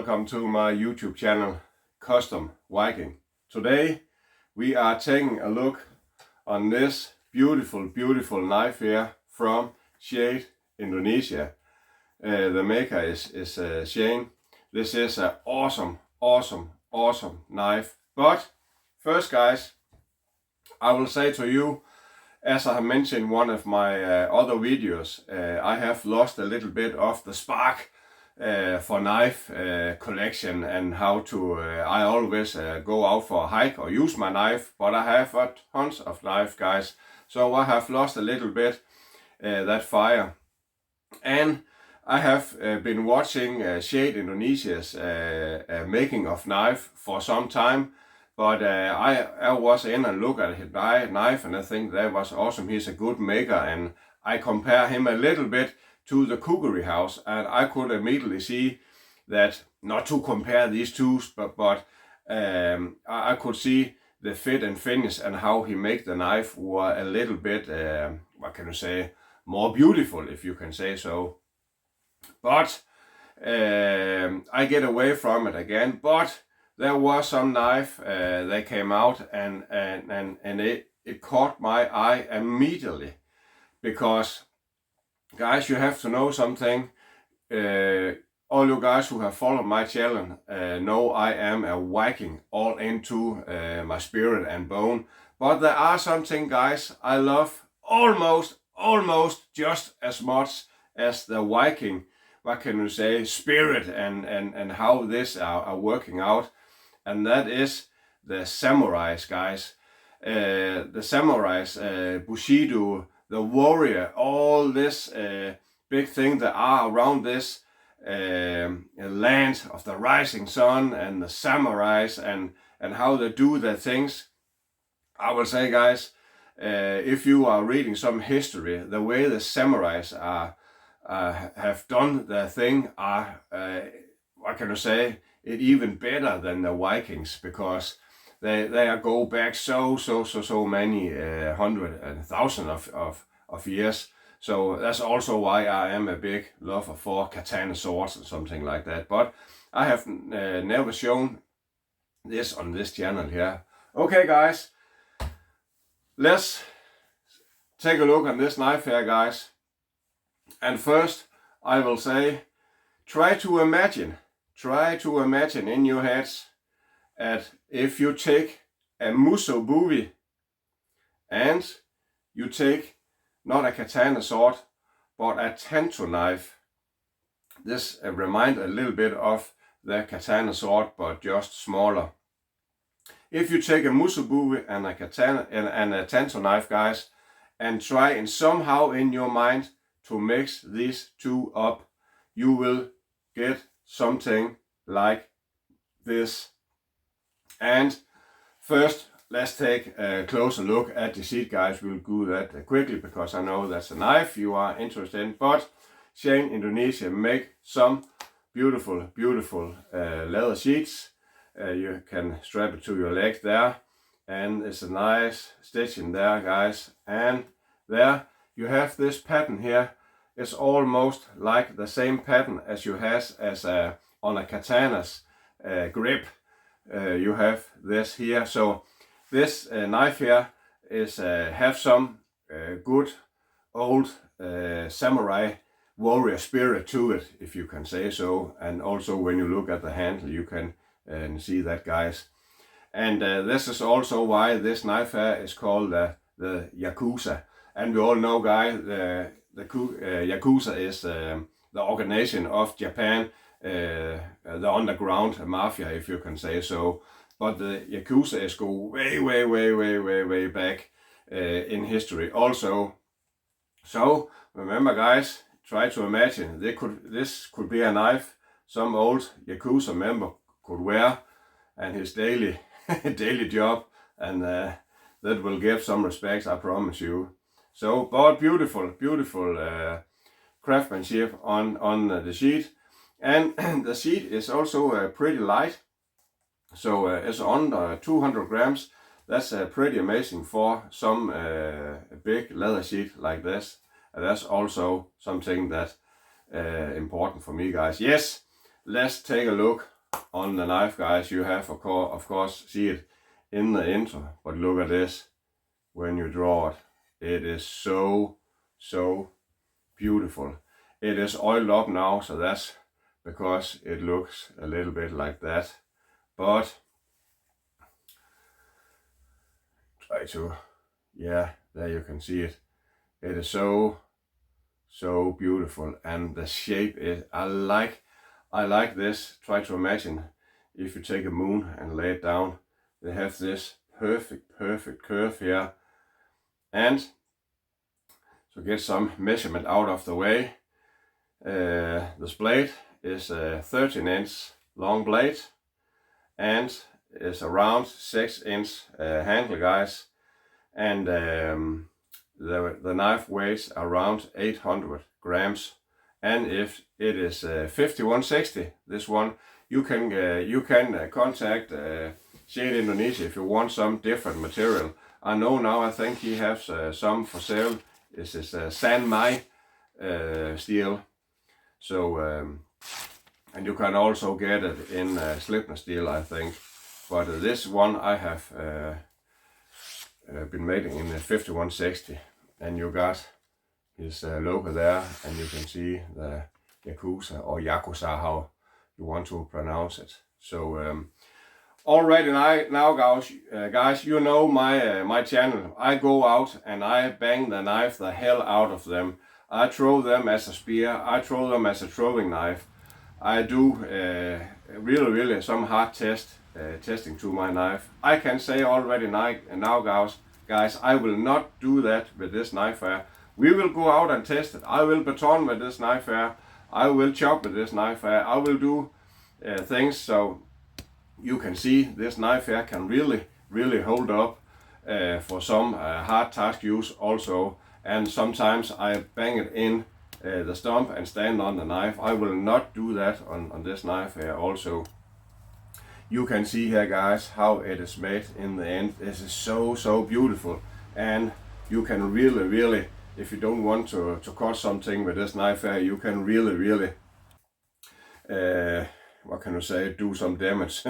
welcome to my YouTube channel, Custom Viking. Today we are taking a look on this beautiful knife here from Sheath, Indonesia. The maker is Sheath. This is an awesome knife. But first, guys, I will say to you, as I have mentioned in one of my other videos, I have lost a little bit of the spark for knife collection and how to, I always go out for a hike or use my knife, but I have tons of knife, guys, so I have lost a little bit that fire. And I have been watching Sheath Indonesia's making of knife for some time, but I was in and look at his knife and I think that was awesome. He's a good maker, and I compare him a little bit to the Cookery House, and I could immediately see that, not to compare these two, but I could see the fit and finish and how he make the knife were a little bit, what can you say, more beautiful, if you can say so. But I get away from it again. But there was some knife that came out and it caught my eye immediately, because guys, you have to know something. All you guys who have followed my channel know I am a Viking, all into my spirit and bone. But there are something, guys, I love almost just as much as the Viking, what can you say, spirit and how this are working out. And that is the samurais, guys. The samurais, Bushido, the warrior, all this big thing that are around this land of the rising sun, and the samurais and how they do their things. I will say, guys, if you are reading some history, the way the samurais have done their thing are, what can I say, it even better than the Vikings, because they go back so many hundred and thousand of years. So that's also why I am a big lover for katana swords and something like that. But I have never shown this on this channel here. Okay, guys, let's take a look on this knife here, guys. And first I will say, try to imagine in your heads that if you take a muso buvi and you take not a katana sword but a tanto knife. This reminds a little bit of the katana sword, but just smaller. If you take a muso buvi and a katana and a tanto knife, guys, and try and somehow in your mind to mix these two up, you will get something like this. And first, let's take a closer look at the sheath, guys. We'll do that quickly because I know that's a knife you are interested in. But Sheath Indonesia make some beautiful leather sheaths. You can strap it to your leg there, and it's a nice stitching there, guys. And there you have this pattern here. It's almost like the same pattern as you have on a katana's grip. You have this here. So this knife here is have some good old samurai warrior spirit to it, if you can say so. And also when you look at the handle, you can see that, guys. And this is also why this knife here is called the Yakuza. And we all know, guys, the Yakuza is the organization of Japan, the underground mafia, if you can say so. But the Yakuza is go way back in history also. So remember, guys, try to imagine this could be a knife some old Yakuza member could wear and his daily job, and that will give some respect, I promise you. So, but beautiful craftsmanship on the sheath. And the sheath is also pretty light, so it's under 200 grams. That's pretty amazing for some big leather sheath like this. That's also something that important for me, guys. Yes, let's take a look on the knife, guys. You have of course see it in the intro, but look at this when you draw it. It is so beautiful. It is oiled up now, so that's because it looks a little bit like that, but try to, yeah, there you can see it. It is so beautiful, and the shape is, I like this. Try to imagine if you take a moon and lay it down, they have this perfect curve here. And to get some measurement out of the way, this blade is a 13-inch long blade and is around 6-inch handle, guys, and the knife weighs around 800 grams. And if it is 5160, this one, you can contact Sheath Indonesia if you want some different material. I know now, I think he has some for sale. This is San Mai steel. So and you can also get it in Slipner steel, I think. But this one I have been making in the 5160, and you got his logo there, and you can see the Yakuza or Yakuza, how you want to pronounce it. So already now guys, you know my channel. I go out and I bang the knife the hell out of them. I throw them as a spear, I throw them as a throwing knife. I do really some hard testing to my knife. I can say already now guys, I will not do that with this knife here. We will go out and test it. I will baton with this knife here. I will chop with this knife here. I will do things so you can see this knife here can really hold up for some hard task use also. And sometimes I bang it in the stump and stand on the knife. I will not do that on this knife here also. You can see here, guys, how it is made in the end. This is so beautiful, and you can really, if you don't want to cut something with this knife here, you can really what can you say, do some damage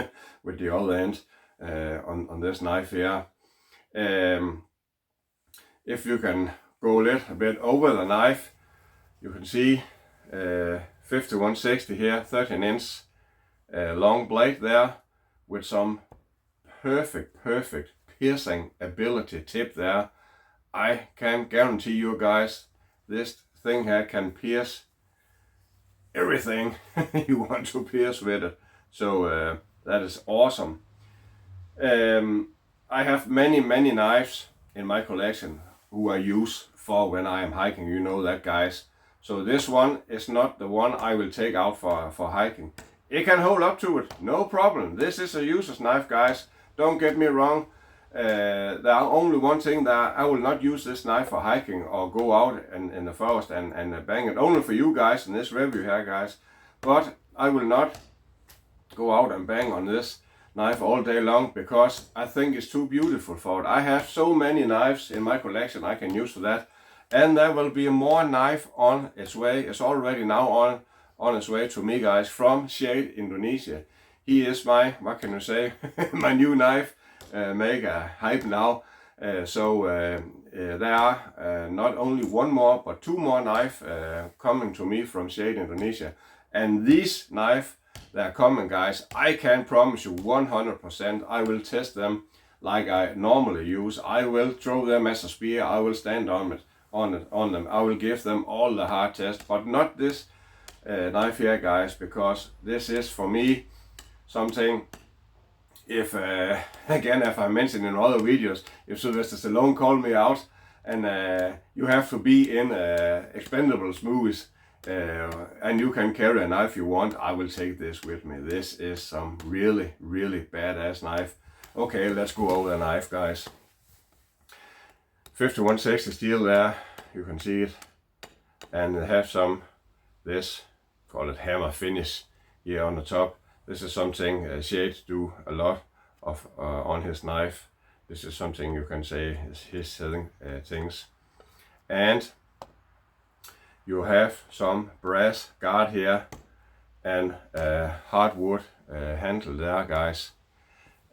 with the other end on this knife here. If you can go a little bit over the knife, you can see 5160 here, 13-inch long blade there, with some perfect piercing ability tip there. I can guarantee you guys, this thing here can pierce everything you want to pierce with it. So that is awesome. I have many knives in my collection who I use for when I am hiking, you know that, guys. So this one is not the one I will take out for hiking. It can hold up to it, no problem. This is a user's knife, guys. Don't get me wrong. There are only one thing that I will not use this knife for hiking or go out in the forest and bang it. Only for you guys in this review here, guys. But I will not go out and bang on this knife all day long, because I think it's too beautiful for it. I have so many knives in my collection I can use for that. And there will be more knife on its way. It's already now on its way to me, guys, from Sheath Indonesia. He is my, what can you say, my new knife maker hype now. There are not only one more, but two more knife coming to me from Sheath Indonesia. And these knife that are coming, guys, I can promise you 100%, I will test them like I normally use. I will throw them as a spear. I will stand on them. I will give them all the hard test, but not this knife here, guys, because this is for me something. If again, if I mentioned in other videos, if Sylvester Stallone called me out and you have to be in Expendables movies and you can carry a knife you want, I will take this with me. This is some really badass knife. Okay, let's go over the knife, guys. 5160 steel there, you can see it, and they have some, this, call it hammer finish here on the top. This is something Sheath do a lot of on his knife. This is something you can say is his selling things. And you have some brass guard here and hardwood handle there, guys.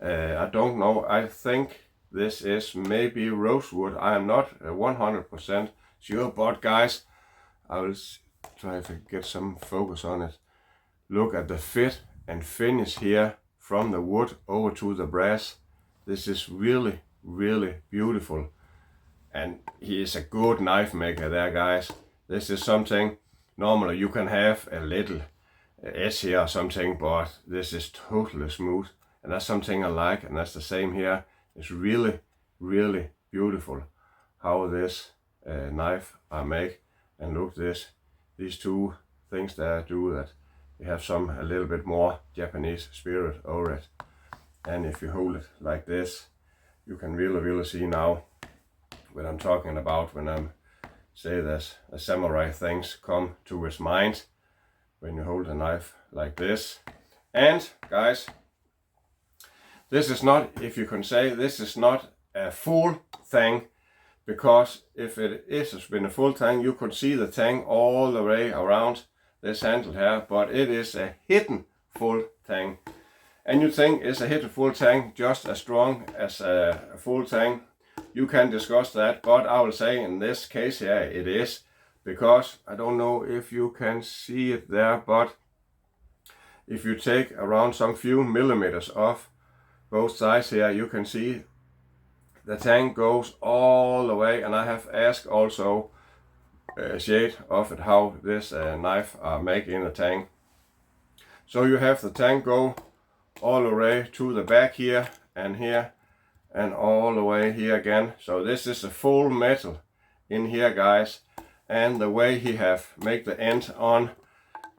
I don't know, I think this is maybe rosewood. I am not 100% sure, but guys, I will try to get some focus on it. Look at the fit and finish here from the wood over to the brass. This is really, really beautiful. And he is a good knife maker there, guys. This is something, normally you can have a little edge here or something, but this is totally smooth. And that's something I like, and that's the same here. It's really, really beautiful how this knife I make. And look these two things that I do, that you have a little bit more Japanese spirit over it. And if you hold it like this, you can really, really see now what I'm talking about when I'm say that a samurai things come to his mind when you hold a knife like this. And guys, this is not, if you can say, this is not a full thing, because if it is been a full thing, you could see the thing all the way around this handle here, but it is a hidden full thing. And you think it's a hidden full thing just as strong as a full thing. You can discuss that, but I will say in this case here it is, because I don't know if you can see it there, but if you take around some few millimeters off both sides here, you can see the tang goes all the way. And I have asked also Sheath of it how this knife are made in the tang. So you have the tang go all the way to the back here and all the way here again. So this is a full metal in here, guys. And the way he have make the end on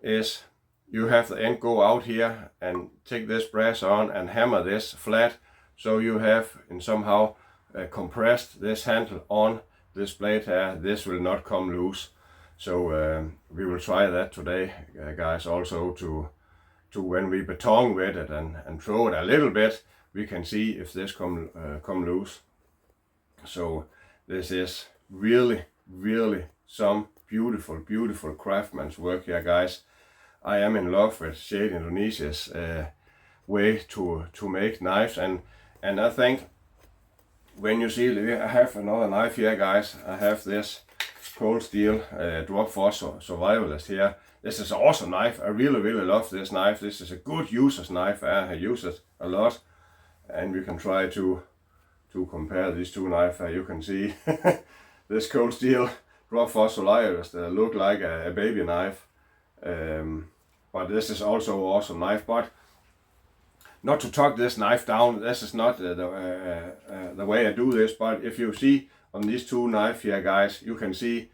is you have the end go out here and take this brass on and hammer this flat. So you have in somehow compressed this handle on this blade here. This will not come loose. So we will try that today, guys, also to when we baton with it and throw it a little bit, we can see if this come loose. So this is really, really some beautiful, beautiful craftsman's work here, guys. I am in love with Sheath Indonesia's way to make knives, and I think when you see, I have another knife here, guys. I have this cold steel drop force survivalist here. This is an awesome knife. I really, really love this knife. This is a good user's knife. I use it a lot, and we can try to compare these two knives. You can see this cold steel drop force survivalist look like a baby knife. But this is also an awesome knife. But not to talk this knife down, this is not the way I do this. But if you see on these two knives here, guys, you can see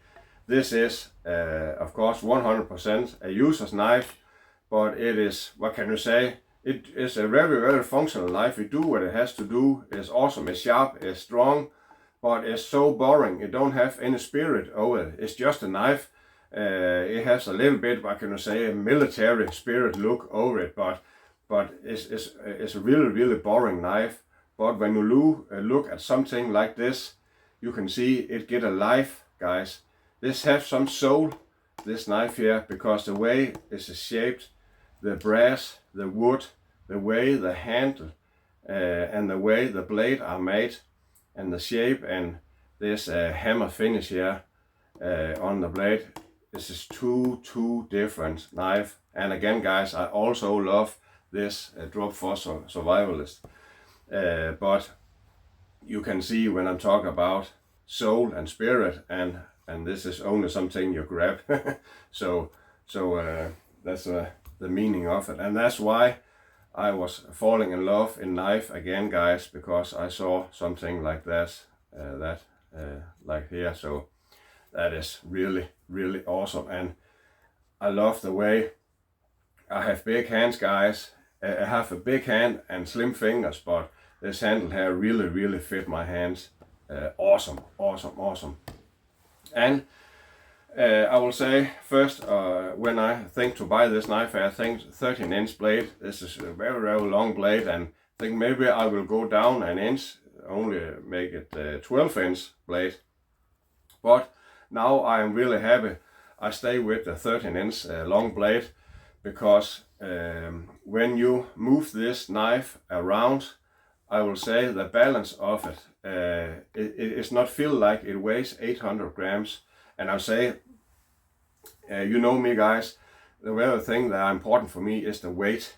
this is of course 100% a user's knife, but it is, what can you say, it is a very, very functional knife. It do what it has to do. It's awesome, it's sharp, it's strong, but it's so boring. It don't have any spirit over it. It's just a knife. It has a little bit, what can you say, a military spirit look over it, but it's a really, really boring knife. But when you look at something like this, you can see it get a life, guys. This has some soul, this knife here, because the way it's shaped, the brass, the wood, the way the handle and the way the blade are made, and the shape, and this hammer finish here on the blade. This is two different knife. And again, guys, I also love this drop force survivalist. But you can see when I'm talking about soul and spirit, and this is only something you grab. so that's the meaning of it, and that's why I was falling in love in knife again, guys, because I saw something like this, like here. So that is really, really awesome, and I love the way I have big hands, guys. I have a big hand and slim fingers, but this handle here really, really fit my hands. Awesome, awesome, awesome. And I will say first, when I think to buy this knife, I think 13-inch blade. This is a very, very long blade, and I think maybe I will go down an inch, only make it 12-inch blade. But now I am really happy I stay with the 13-inch long blade, because when you move this knife around, I will say the balance of it, it is not feel like it weighs 800 grams. And I'll say, you know me guys, the very thing that are important for me is the weight,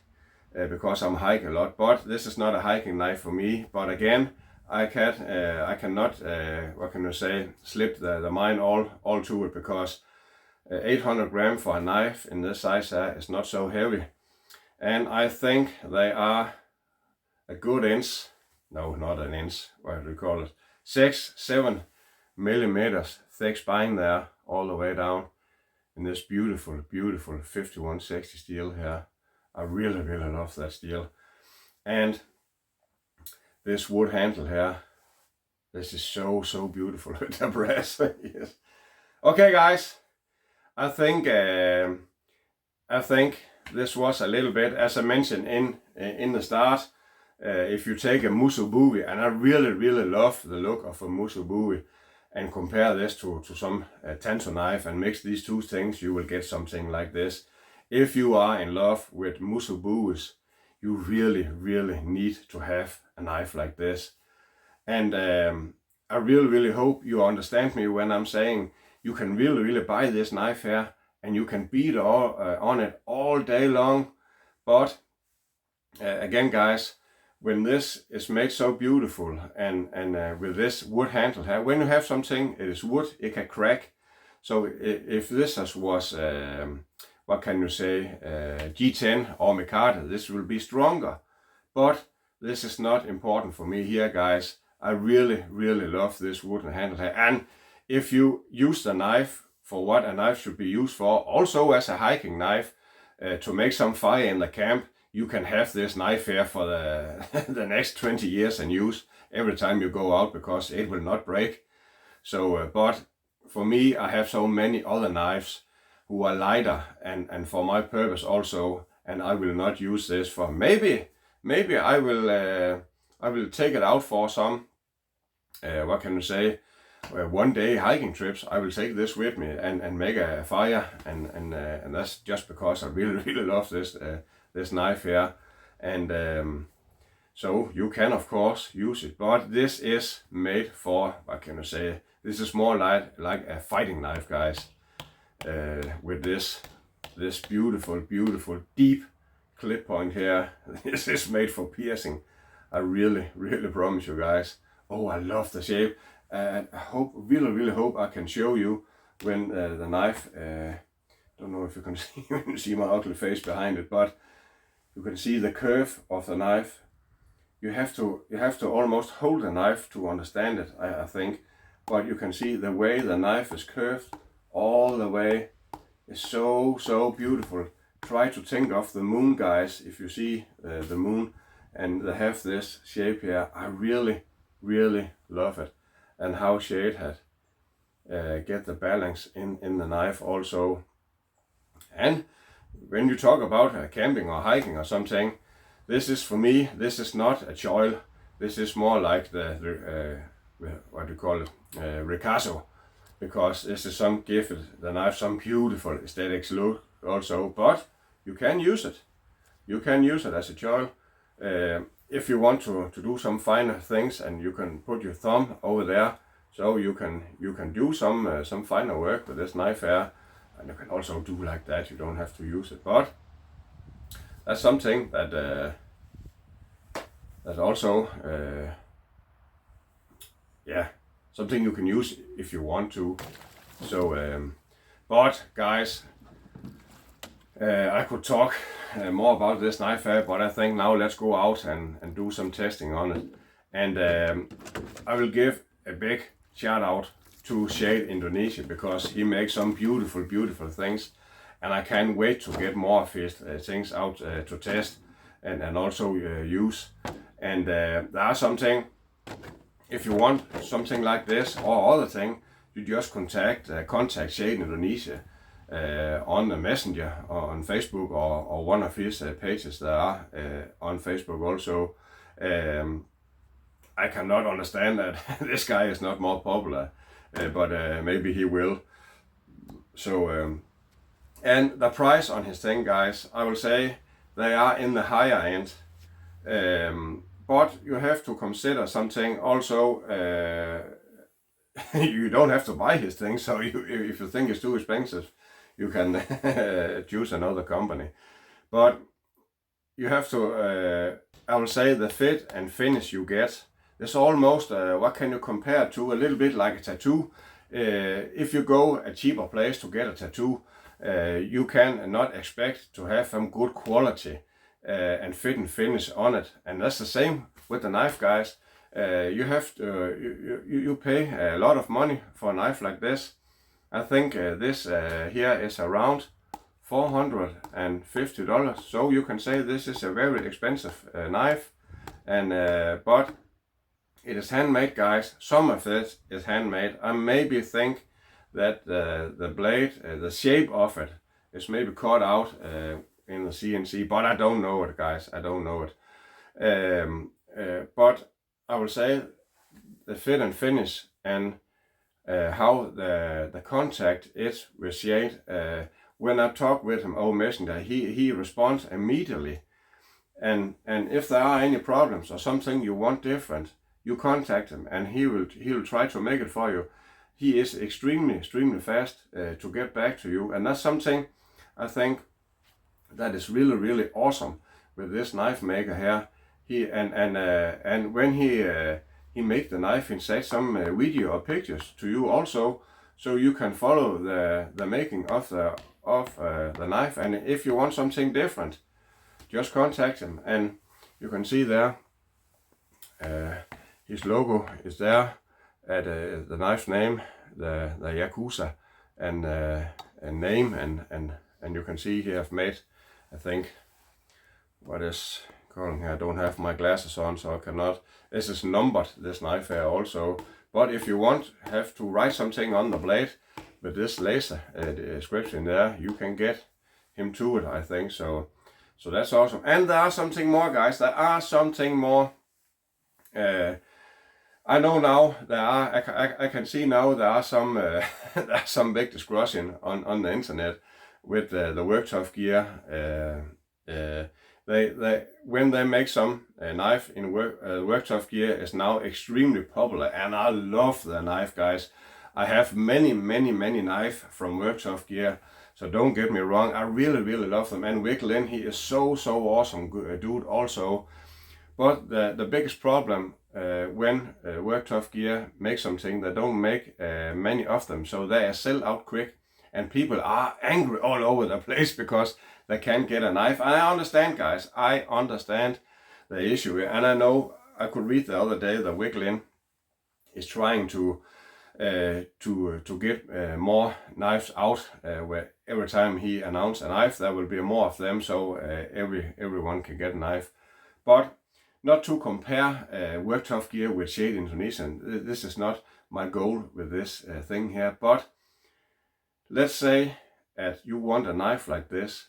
because I'm hiking a lot. But this is not a hiking knife for me. But again, I cannot, what can you say, slip the mind all to it, because 800 grams for a knife in this size is not so heavy. And I think they are a good inch, no, not an inch, what do you call it, 6-7 millimeters thick spine there, all the way down in this beautiful 5160 steel here. I really love that steel. And this wood handle here, this is so beautiful with the brass. Yes. Okay guys, I think this was a little bit, as I mentioned in the start, if you take a musubuwi, and I really love the look of a musubuwi, and compare this to some tanto knife and mix these two things, you will get something like this. If you are in love with musubuwis, you really need to have a knife like this. And I really hope you understand me when I'm saying you can really buy this knife here and you can beat on it all day long. But again guys, when this is made so beautiful and with this wood handle here, when you have something, it is wood, it can crack. So if this was, what can you say, G10 or micarta, this will be stronger. But this is not important for me here guys. I really love this wooden handle here. And if you use the knife for what a knife should be used for, also as a hiking knife, to make some fire in the camp, you can have this knife here for the next 20 years and use every time you go out, because it will not break. So, but for me, I have so many other knives who are lighter and for my purpose also, and I will not use this for, maybe I will take it out for some, what can you say, one day hiking trips. I will take this with me and make a fire, and that's just because I really love this knife here. And so you can of course use it, but this is made for, what can I say, this is more like a fighting knife guys, with this beautiful deep clip point here. This is made for piercing. I really promise you guys. Oh, I love the shape. I hope, really hope I can show you when the knife, don't know if you can see my ugly face behind it, but you can see the curve of the knife. You have to almost hold the knife to understand it, I think. But you can see the way the knife is curved all the way is so beautiful. Try to think of the moon guys, if you see the moon and they have this shape here. I really love it, and how Sheath had get the balance in the knife also. And when you talk about camping or hiking or something, this is, for me, this is not a choil. This is more like the what do you call it, ricasso, because this is some give the knife some beautiful aesthetics look also. But you can use it. You can use it as a choil. If you want to do some finer things, and you can put your thumb over there, so you can do some finer work with this knife here. And you can also do like that, you don't have to use it. But that's something that also, yeah, something you can use if you want to. So, but guys, I could talk more about this knife here, but I think now let's go out and do some testing on it. And I will give a big shout out to Sheath Indonesia, because he makes some beautiful things, and I can't wait to get more of his things out to test and also use. And there are something, if you want something like this or other thing, you just contact Sheath Indonesia on the messenger or on Facebook, or one of his pages that are on Facebook also. I cannot understand that this guy is not more popular, but maybe he will. So and the price on his thing guys, I will say they are in the higher end. But you have to consider something also. You don't have to buy his things, so if you think it's too expensive, you can choose another company. But you have to, I will say, the fit and finish you get. It's almost, what can you compare to? A little bit like a tattoo. If you go a cheaper place to get a tattoo, you can not expect to have some good quality and fit and finish on it. And that's the same with the knife, guys. You have to, you pay a lot of money for a knife like this. I think this here is around $450, so you can say this is a very expensive knife, and but it is handmade, guys. Some of it is handmade. I maybe think that the blade, the shape of it is maybe cut out in the CNC, but I don't know it, guys. I don't know it. But I will say the fit and finish and how the contact is with Sheath. When I talk with him over Messenger, he responds immediately. And if there are any problems or something you want different, you contact him and he will try to make it for you. He is extremely fast to get back to you, and that's something I think that is really awesome with this knife maker here. And when he make the knife, he send some video or pictures to you also, so you can follow the making of the knife. And if you want something different, just contact him. And you can see there his logo is there at the knife name, the Yakuza, and name, and you can see here I've made, I think, what is calling here, I don't have my glasses on, so I cannot. This is numbered, this knife here also. But if you want, have to write something on the blade with this laser description there, you can get him to it, I think. So that's awesome. And there are something more, guys. There are something more. I know now there are. I can see now there are some there are some big discussion on the internet with the work tough gear. They when they make some knife in work tough gear is now extremely popular, and I love the knife, guys. I have many knife from work tough gear, so don't get me wrong. I really love them. And Wicklin, he is so awesome dude also. But the biggest problem when work tough gear makes something, they don't make many of them, so they are sell out quick, and people are angry all over the place because they can't get a knife. And I understand, guys. I understand the issue, and I know I could read the other day that Wicklin is trying to get more knives out. Where every time he announces a knife, there will be more of them, so everyone can get a knife. But not to compare work tough gear with Sheath Indonesia. This is not my goal with this thing here. But let's say that you want a knife like this,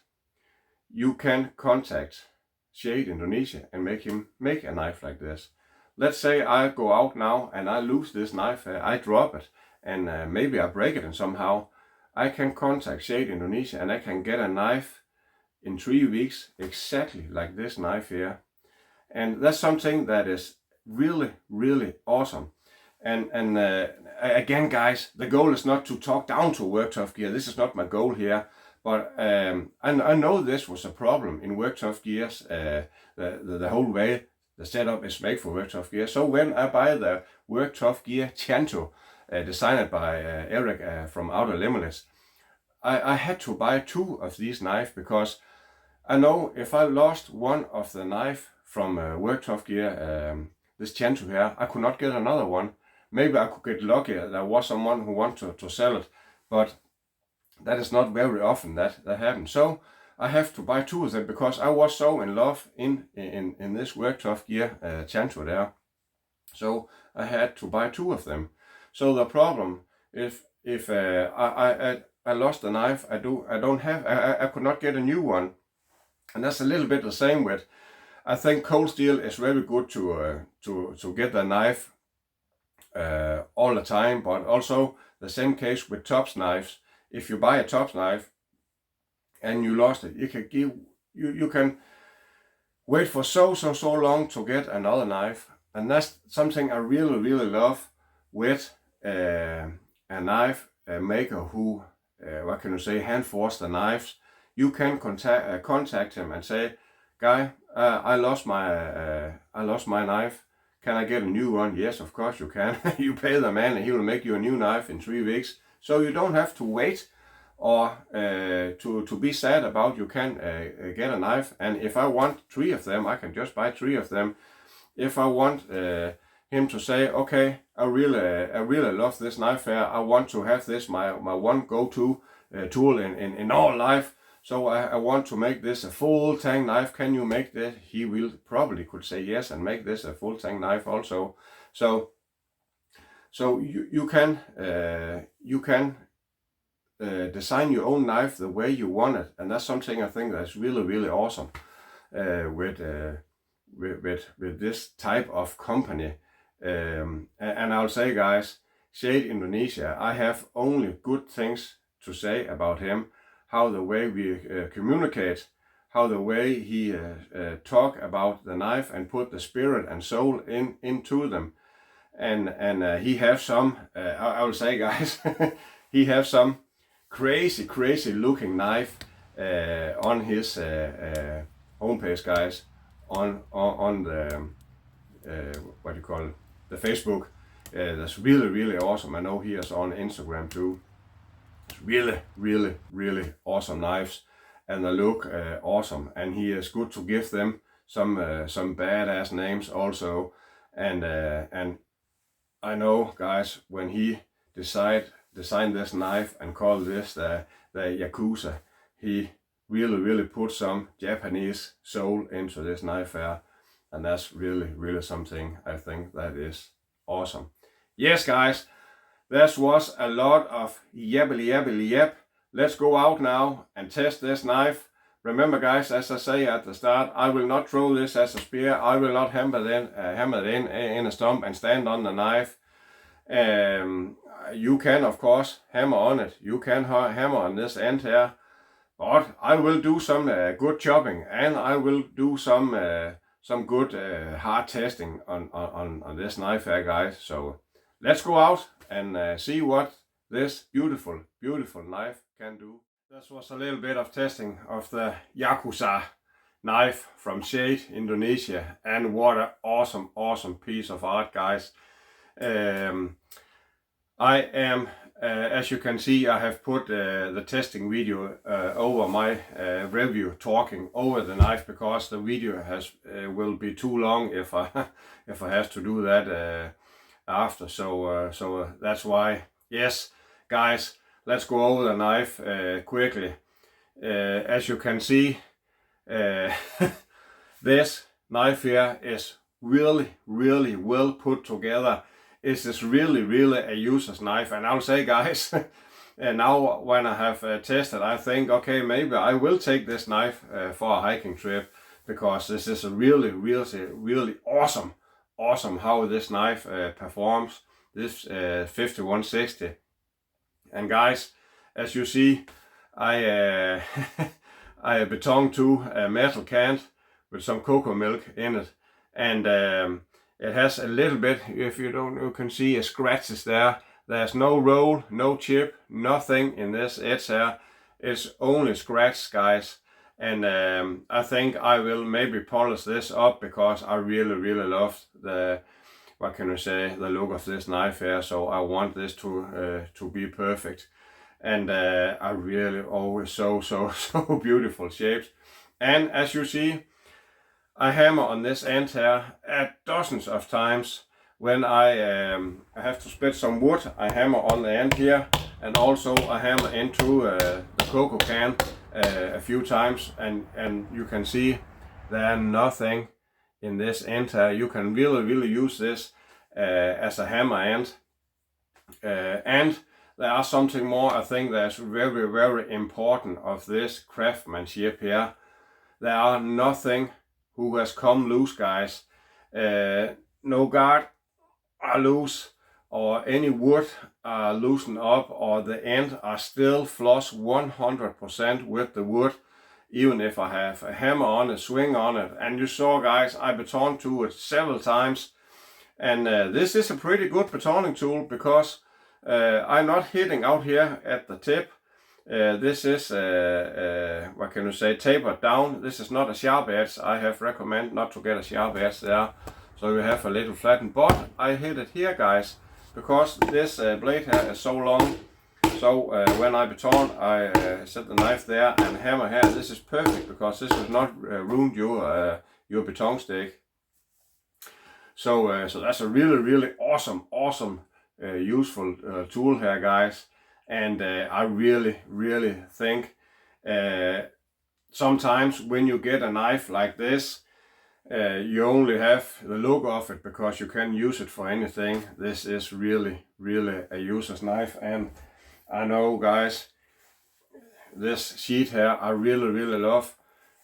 you can contact Sheath Indonesia and make him make a knife like this. Let's say I go out now and I lose this knife, I drop it, and maybe I break it and somehow. I can contact Sheath Indonesia and I can get a knife in 3 weeks exactly like this knife here. And that's something that is really awesome. And again, guys, the goal is not to talk down to work tough gear. This is not my goal here. But I know this was a problem in work tough gears. The whole way the setup is made for work tough gear. So when I buy the work tough gear Chanto, designed by Eric from Outer Limits, I had to buy 2 of these knives, because I know if I lost one of the knife from work tough gear, this Chanto here, I could not get another one. Maybe I could get lucky, there was someone who wanted to sell it, but that is not very often that happens. So I have to buy 2 of them, because I was so in love in this work tough gear Chanto there. So I had to buy 2 of them. So the problem, if I lost the knife, I could not get a new one. And that's a little bit the same with, I think cold steel is very good to get the knife all the time, but also the same case with tops knives. If you buy a tops knife and you lost it, you can wait for so long to get another knife. And that's something I really love with a knife maker who, what can you say, hand force the knives. You can contact him and say, guy, I lost my knife. Can I get a new one? Yes, of course you can. You pay the man and he will make you a new knife in 3 weeks. So you don't have to wait or to be sad about. You can get a knife. And if I want 3 of them, I can just buy 3 of them. If I want him to say, okay, I really love this knife here. I want to have this my one go-to tool in all life. So I want to make this a full tang knife. Can you make that? He will probably could say yes and make this a full tang knife also. So you can design your own knife the way you want it, and that's something I think that's really awesome with this type of company. And I'll say, guys, Sheath Indonesia, I have only good things to say about him. How the way we communicate, how the way he talk about the knife and put the spirit and soul into them, and he have some. I will say, guys, he have some crazy looking knife on his homepage, guys, on the what you call it, the Facebook. That's really awesome. I know he is on Instagram too. Really awesome knives, and they look awesome, and he is good to give them some badass names also. And I know, guys, when he designed this knife and called this the Yakuza, he really put some Japanese soul into this knife here, and that's really something I think that is awesome. Yes, guys, this was a lot of yap. Let's go out now and test this knife. Remember, guys, as I say at the start, I will not throw this as a spear. I will not hammer it in a stump and stand on the knife. You can, of course, hammer on it. You can hammer on this end here. But I will do some good chopping, and I will do some good hard testing on this knife here, guys. So let's go out and see what this beautiful knife can do. This was a little bit of testing of the Yakuza knife from Sheath, Indonesia, and what an awesome piece of art, guys. I am, as you can see, I have put the testing video over my review, talking over the knife, because the video will be too long if I have to do that after. So that's why. Yes, guys, let's go over the knife quickly. As you can see, this knife here is really well put together. It is really a user's knife, and I'll say, guys, and now when I have tested, I think, okay, maybe I will take this knife for a hiking trip, because this is a really awesome how this knife performs. This 5160. And guys, as you see, I beton to a metal can with some cocoa milk in it, and it has a little bit, if you can see, scratches there. There's no roll, no chip, nothing in this edge here. It's only scratch, guys. And I think I will maybe polish this up, because I really love the, what can I say, the look of this knife here. So I want this to be perfect. And I really always so beautiful shapes. And as you see, I hammer on this end here dozens of times. When I have to split some wood, I hammer on the end here, and also I hammer into the cocoa can a few times, and you can see there's nothing in this end here. You can really use this as a hammer end. And there are something more I think that's very important of this craftsmanship here. There are nothing who has come loose, guys. No guard are loose, or any wood are loosened up, or the end are still flush 100% with the wood. even if I have a hammer on it, swing on it. And you saw, guys, I baton to it several times. And this is a pretty good batoning tool because I'm not hitting out here at the tip. This is, what can you say, tapered down. This is not a sharp edge. I have recommend not to get a sharp edge there. So you have a little flattened, but I hit it here, guys, because this blade here is so long. So when I baton, I set the knife there and hammer here. This is perfect because this will not ruin your baton stick. So that's a really awesome useful tool here, guys. And I really think sometimes when you get a knife like this, you only have the look of it because you can use it for anything. This is really a user's knife. And I know, guys, this sheet here I really love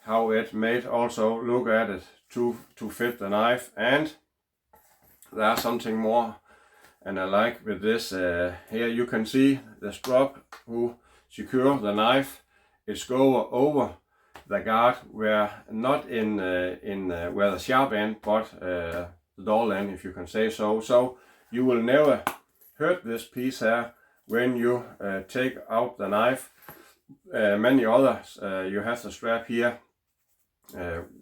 how it made. Also look at it to fit the knife. And there's something more and I like with this. Here you can see the strap who secure the knife. It's go over the guard where not in where the sharp end, but the dull end, if you can say so. So you will never hurt this piece here when you take out the knife. Many others you have the strap here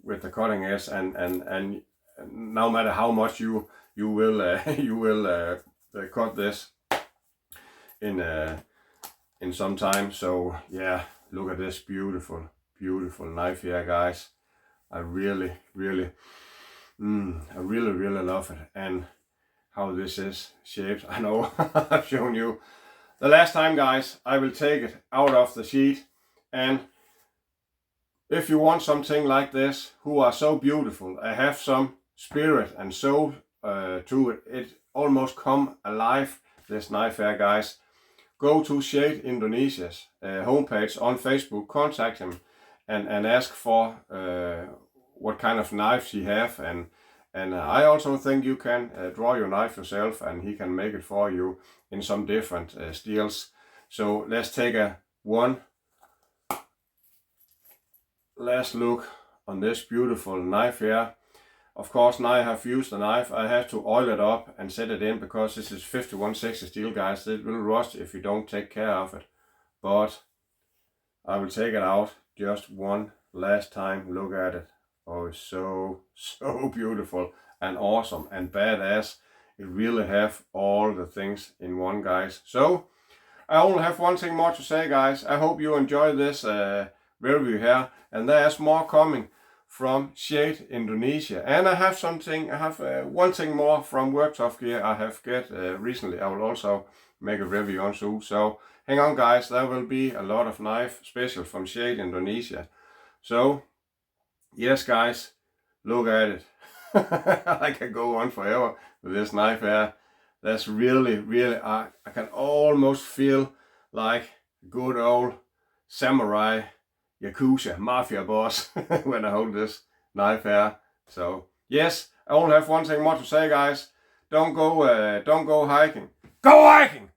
with the cutting edge, and no matter how much you will cut this in some time. So yeah, look at this beautiful knife here, guys. I really love it, and how this is shaped. I know I've shown you the last time, guys. I will take it out of the sheet, and if you want something like this, who are so beautiful, I have some spirit and soul to it. It almost come alive, this knife here, guys. Go to Sheath Indonesia's homepage on Facebook, contact him and ask for what kind of knives he have, and I also think you can draw your knife yourself and he can make it for you in some different steels. So let's take one last look on this beautiful knife here. Of course, now I have used the knife, I have to oil it up and set it in because this is 5160 steel, guys. It will rust if you don't take care of it. But I will take it out just one last time. Look at it. Oh, it's so beautiful and awesome and badass. It really have all the things in one, guys. So I only have one thing more to say, guys. I hope you enjoy this review here, and there's more coming from Sheath Indonesia. And I have one thing more from Worktop Gear I have get recently. I will also make a review on soon. So hang on, guys, there will be a lot of knife special from Sheath Indonesia. So yes, guys, look at it. I can go on forever with this knife here. That's really I can almost feel like good old samurai Yakuza mafia boss when I hold this knife here. So yes, I only have one thing more to say, guys. Don't go hiking. Go hiking!